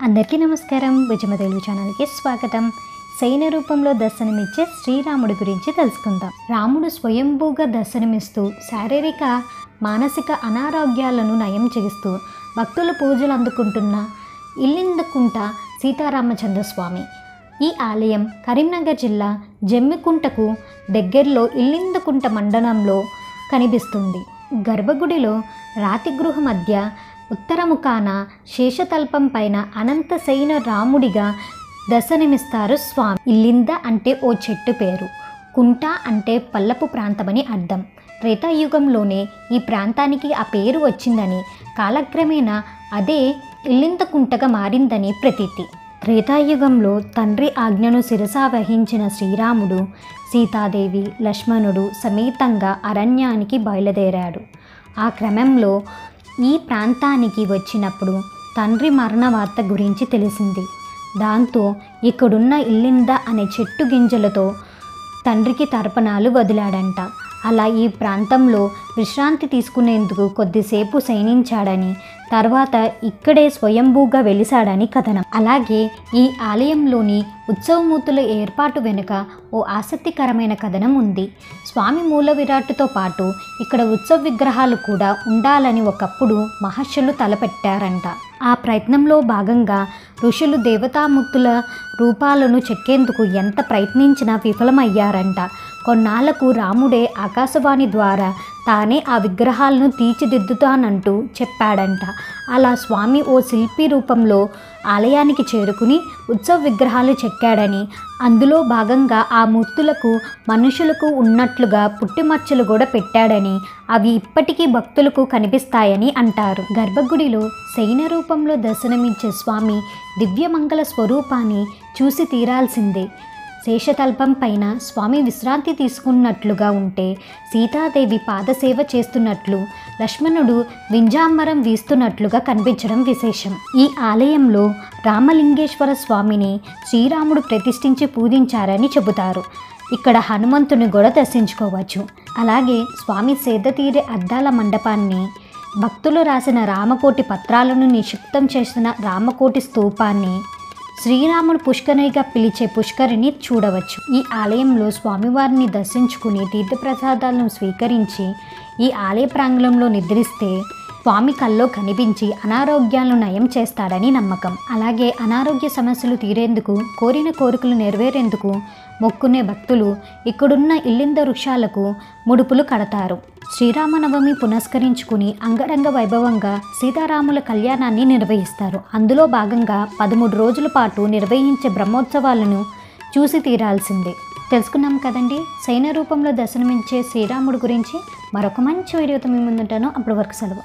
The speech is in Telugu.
అందరికీ నమస్కారం. భుజమ తెలుగు ఛానల్కి స్వాగతం. సైన్య రూపంలో దర్శనమిచ్చే శ్రీరాముడి గురించి తెలుసుకుందాం. రాముడు స్వయంభూగా దర్శనమిస్తూ శారీరక మానసిక అనారోగ్యాలను నయం చేస్తూ భక్తుల పూజలు అందుకుంటున్న ఇల్లిందకుంట సీతారామచంద్ర స్వామి. ఈ ఆలయం కరీంనగర్ జిల్లా జమ్మికుంటకు దగ్గరలో ఇల్లిందకుంట మండలంలో కనిపిస్తుంది. గర్భగుడిలో రాతి గృహ మధ్య ఉత్తరముఖాన శేషతల్పం పైన అనంత సైన రాముడిగా దర్శనమిస్తారు స్వామి. ఇల్లింద అంటే ఓ చెట్టు పేరు, కుంట అంటే పల్లపు ప్రాంతమని అర్థం. త్రేతాయుగంలోనే ఈ ప్రాంతానికి ఆ పేరు వచ్చిందని, కాలక్రమేణా అదే ఇల్లిందకుంటగా మారిందని ప్రతీతి. త్రేతాయుగంలో తండ్రి ఆజ్ఞను శిరసా వహించిన శ్రీరాముడు సీతాదేవి లక్ష్మణుడు సమేతంగా అరణ్యానికి బయలుదేరాడు. ఆ క్రమంలో ఈ ప్రాంతానికి వచ్చినప్పుడు తండ్రి మరణ వార్త గురించి తెలిసింది. దాంతో ఇక్కడున్న ఇల్లింద అనే చెట్టు గింజలతో తండ్రికి తర్పణాలు వదిలాడంట. అలా ఈ ప్రాంతంలో విశ్రాంతి తీసుకునేందుకు కొద్దిసేపు శయనించాడని, తర్వాత ఇక్కడే స్వయంభూగా వెలిశాడని కథనం. అలాగే ఈ ఆలయంలోని ఉత్సవమూర్తుల ఏర్పాటు వెనుక ఓ ఆసక్తికరమైన కథనం ఉంది. స్వామి మూల విరాట్టుతో పాటు ఇక్కడ ఉత్సవ విగ్రహాలు కూడా ఉండాలని ఒకప్పుడు మహర్షులు తలపెట్టారంట. ఆ ప్రయత్నంలో భాగంగా ఋషులు దేవతామూర్తుల రూపాలను చెక్కేందుకు ఎంత ప్రయత్నించినా విఫలమయ్యారంట. కొన్నాళ్లకు రాముడే ఆకాశవాణి ద్వారా తానే ఆ విగ్రహాలను తీర్చిదిద్దుతానంటూ చెప్పాడంట. అలా స్వామి ఓ శిల్పి రూపంలో ఆలయానికి చేరుకుని ఉత్సవ విగ్రహాలు చెక్కాడని, అందులో భాగంగా ఆ మూర్తులకు మనుషులకు ఉన్నట్లుగా పుట్టిమచ్చలు కూడా పెట్టాడని, అవి ఇప్పటికీ భక్తులకు కనిపిస్తాయని అంటారు. గర్భగుడిలో శయన రూపంలో దర్శనమిచ్చే స్వామి దివ్యమంగళ స్వరూపాన్ని చూసి తీరాల్సిందే. శేషతల్పం పైన స్వామి విశ్రాంతి తీసుకున్నట్లుగా ఉంటే, సీతాదేవి పాదసేవ చేస్తున్నట్లు, లక్ష్మణుడు వింజాంబరం వీస్తున్నట్లుగా కనిపించడం విశేషం. ఈ ఆలయంలో రామలింగేశ్వర స్వామిని శ్రీరాముడు ప్రతిష్ఠించి పూజించారని చెబుతారు. ఇక్కడ హనుమంతుని కూడా దర్శించుకోవచ్చు. అలాగే స్వామి సేదతీరే అద్దాల మండపాన్ని, భక్తులు రాసిన రామకోటి పత్రాలను నిక్షిప్తం చేసిన రామకోటి స్తూపాన్ని, శ్రీరాముడు పుష్కరిణిగా పిలిచే పుష్కరిణి చూడవచ్చు. ఈ ఆలయంలో స్వామివారిని దర్శించుకుని తీర్థప్రసాదాలను స్వీకరించి ఈ ఆలయ ప్రాంగణంలో నిద్రిస్తే స్వామి కల్లో కనిపించి అనారోగ్యాలను నయం చేస్తాడని నమ్మకం. అలాగే అనారోగ్య సమస్యలు తీరేందుకు, కోరిన కోరికలు నెరవేరేందుకు మొక్కునే భక్తులు ఇక్కడున్న ఇల్లింద వృక్షాలకు ముడుపులు కడతారు. శ్రీరామనవమి పునస్కరించుకుని అంగరంగ వైభవంగా సీతారాముల కళ్యాణాన్ని నిర్వహిస్తారు. అందులో భాగంగా 13 రోజుల పాటు నిర్వహించే బ్రహ్మోత్సవాలను చూసి తీరాల్సిందే. తెలుసుకున్నాం కదండి సైన్య రూపంలో దర్శనమిచ్చే శ్రీరాముడు గురించి. మరొక మంచి వీడియోతో మీ ముందుంటాను. అప్పటి వరకు సెలవు.